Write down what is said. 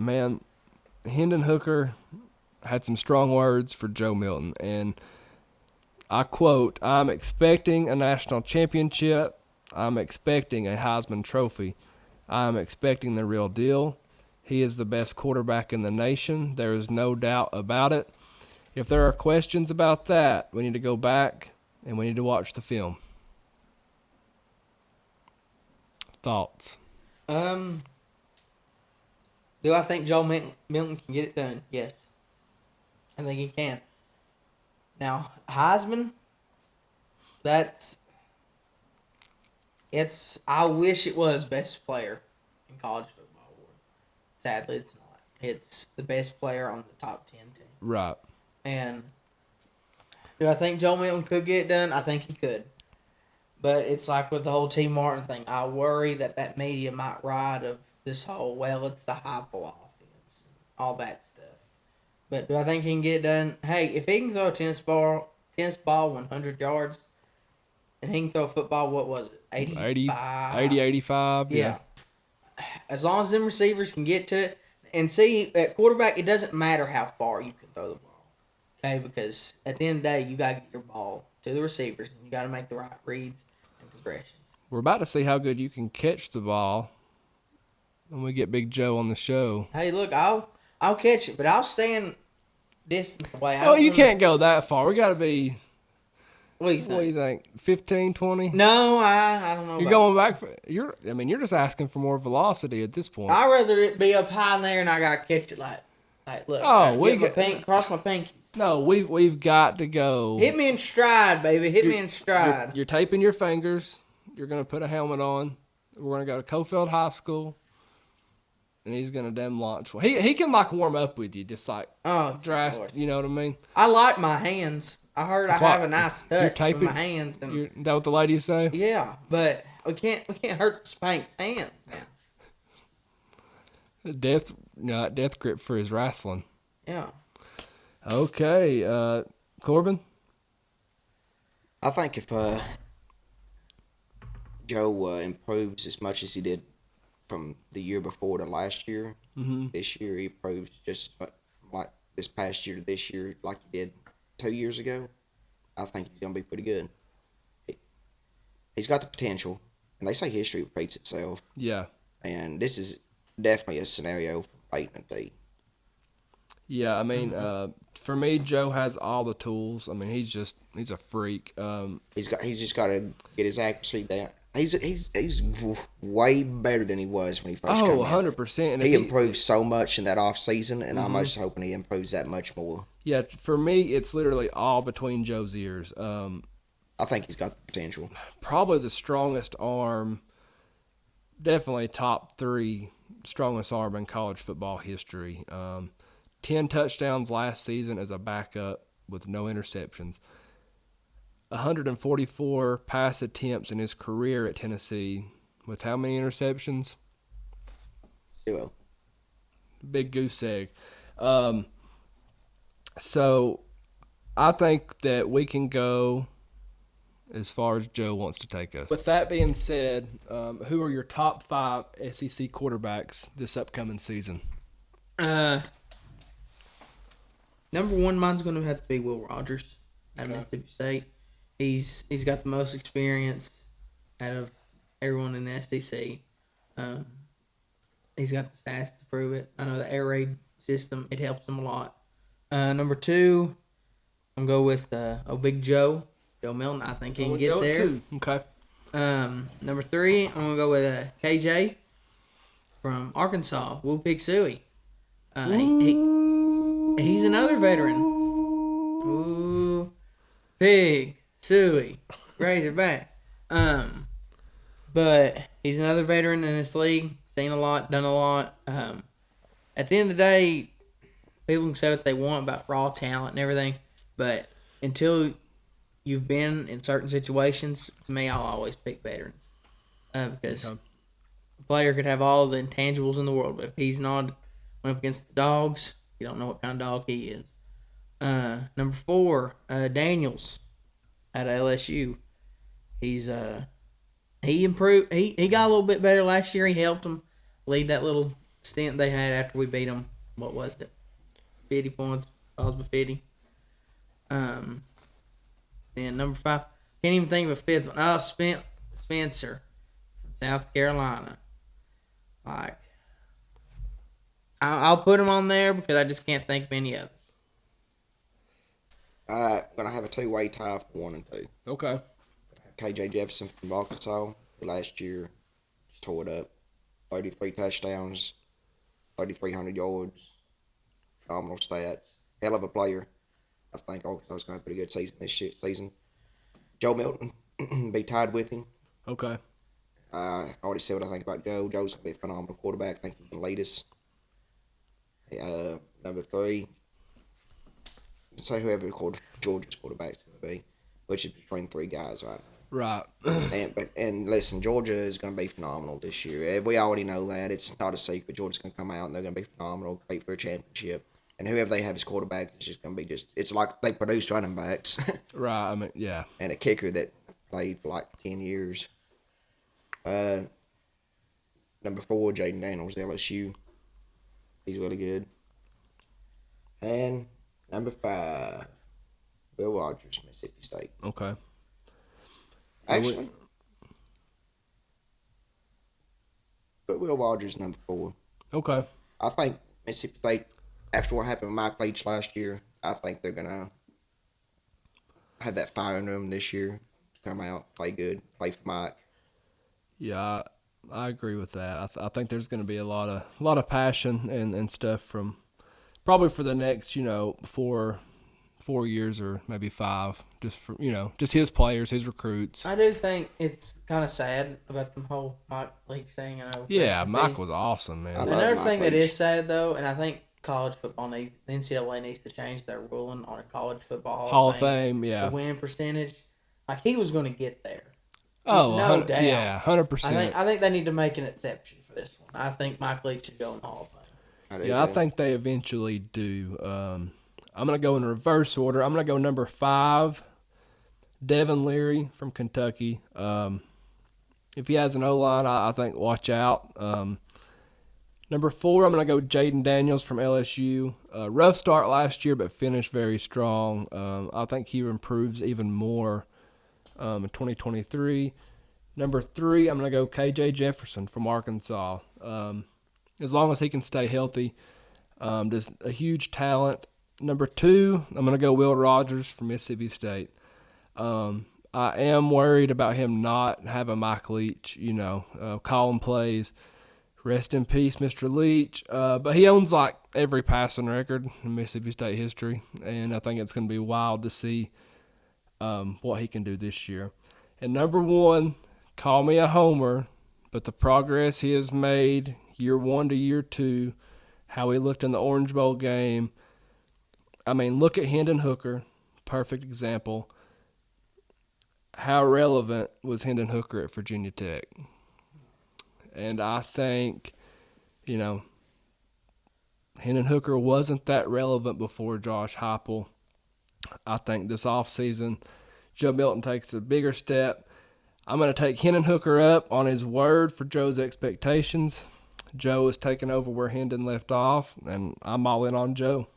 man, Hendon Hooker had some strong words for Joe Milton, and I quote, "I'm expecting a national championship. I'm expecting a Heisman Trophy. I'm expecting the real deal. He is the best quarterback in the nation. There is no doubt about it. If there are questions about that, we need to go back and we need to watch the film." Thoughts? Do I think Joe Milton can get it done? Yes. I think he can. Now, Heisman, I wish it was best player in college football award. Sadly, it's not. It's the best player on the top 10 team. Right. And do I think Joe Milton could get it done? I think he could. But it's like with the whole T. Martin thing. I worry that media might ride of this whole, well, it's the Heupel offense, all that stuff. But do I think he can get it done? Hey, if he can throw a tennis ball 100 yards, and he can throw a football, what was it? 85? Yeah. As long as them receivers can get to it. And see, at quarterback, it doesn't matter how far you can throw the ball. Okay? Because at the end of the day, you got to get your ball to the receivers, and you got to make the right reads and progressions. We're about to see how good you can catch the ball when we get Big Joe on the show. Hey, look, I'll catch it, but I'll stand distance away. Oh, you can't go that far. We got to be... What do you think? 15, 20? No, I don't know. You're going back. You're just asking for more velocity at this point. I'd rather it be up high in there and I got to catch it like look. Cross my pinkies. No, we've got to go. Hit me in stride, baby. Hit me in stride. You're taping your fingers. You're going to put a helmet on. We're going to go to Cofield High School. And he's going to damn launch. He can like warm up with you, just like drastic. You know what I mean? I like my hands. I heard I have a nice touch with my hands. Is that what the ladies say? Yeah, but we can't hurt the Spank's hands now. Death grip for his wrestling. Yeah. Okay, Corbin? I think if Joe improves as much as he did from the year before to last year, this year he improves just as much from like this past year to this year like he did 2 years ago, I think he's going to be pretty good. He's got the potential, and they say history repeats itself. Yeah. And this is definitely a scenario for Peyton and T. Yeah, I mean, for me, Joe has all the tools. I mean, he's a freak. He's just got to get his accuracy down. He's way better than he was when he first came in. 100%. And he improved so much in that off season, and I'm just hoping he improves that much more. Yeah, for me, it's literally all between Joe's ears. I think he's got the potential. Probably the strongest arm, definitely top 3 strongest arm in college football history. 10 touchdowns last season as a backup with no interceptions. 144 pass attempts in his career at Tennessee with how many interceptions? 0. Big goose egg. So I think that we can go as far as Joe wants to take us. With that being said, who are your top 5 SEC quarterbacks this upcoming season? Number 1, mine's going to have to be Will Rogers at Mississippi State. He's got the most experience out of everyone in the SEC. He's got the stats to prove it. I know the air raid system, it helps him a lot. Number 2, I'm going to go with Big Joe Milton. I think he can get there. Too. Okay. Number 3, I'm going to go with KJ from Arkansas, Woo Pig Suey. He's another veteran. Ooh, Pig Suey, Razorback. But he's another veteran in this league. Seen a lot, done a lot. At the end of the day, people can say what they want about raw talent and everything, but until you've been in certain situations, to me, I'll always pick veterans. Because a player could have all the intangibles in the world, but if he's not went up against the dogs, you don't know what kind of dog he is. Number 4, Daniels out of LSU. He improved. He got a little bit better last year. He helped him lead that little stint they had after we beat them. What was it? 50 points. Osby 50. Then number 5. Can't even think of a fifth one. Oh, Spencer from South Carolina. Like, I'll put him on there because I just can't think of any others. I'm gonna have a two-way tie for 1 and 2. Okay. KJ Jefferson from Arkansas last year just tore it up. 33 touchdowns, 3,300 yards, phenomenal stats. Hell of a player. I think Arkansas's going to have a pretty good season this season. Joe Milton, be tied with him. Okay. I already said what I think about Joe. Joe's going to be a phenomenal quarterback. I think he can lead us. Number 3, say whoever Georgia's quarterback's going to be, which is between 3 guys right now. Right. and listen, Georgia is going to be phenomenal this year. We already know that. It's not a secret. Georgia's going to come out and they're going to be phenomenal, compete for a championship. And whoever they have as quarterback is just going to be it's like they produced running backs. Right. I mean, yeah. And a kicker that played for like 10 years. Number 4, Jaden Daniels, LSU. He's really good. And number 5, Will Rogers, Mississippi State. Okay. Actually, but Will Rogers number 4. Okay. I think Mississippi State, after what happened with Mike Leach last year, I think they're gonna have that fire in them this year. Come out, play good, play for Mike. Yeah, I agree with that. I think there's going to be a lot of passion and stuff from probably for the next 4 years or maybe 5, just for just his players, his recruits. I do think it's kind of sad about the whole Mike Leach thing. Yeah, Mike was awesome, man. Another thing that is sad though, and I think college football the NCAA needs to change their ruling on a college football Hall of Fame, yeah, the winning percentage. Like he was going to get there. Oh, no doubt. Yeah, 100%. I think they need to make an exception for this one. I think Mike Leach should go in the Hall of Fame. I think they eventually do. I'm going to go in reverse order. I'm going to go number 5, Devin Leary from Kentucky. If he has an O-line, I think watch out. Number 4, I'm going to go Jaden Daniels from LSU. Rough start last year, but finished very strong. I think he improves even more in 2023. Number 3, I'm going to go KJ Jefferson from Arkansas. As long as he can stay healthy, just a huge talent. Number 2, I'm going to go Will Rogers from Mississippi State. I am worried about him not having Mike Leach, calling plays. Rest in peace, Mr. Leach. But he owns like every passing record in Mississippi State history, and I think it's going to be wild to see what he can do this year. And number 1, call me a homer, but the progress he has made year 1 to year 2, how he looked in the Orange Bowl game. I mean, look at Hendon Hooker, perfect example. How relevant was Hendon Hooker at Virginia Tech? And I think, Hendon Hooker wasn't that relevant before Josh Heupel. I think this offseason, Joe Milton takes a bigger step. I'm going to take Hendon Hooker up on his word for Joe's expectations. Joe is taking over where Hendon left off, and I'm all in on Joe.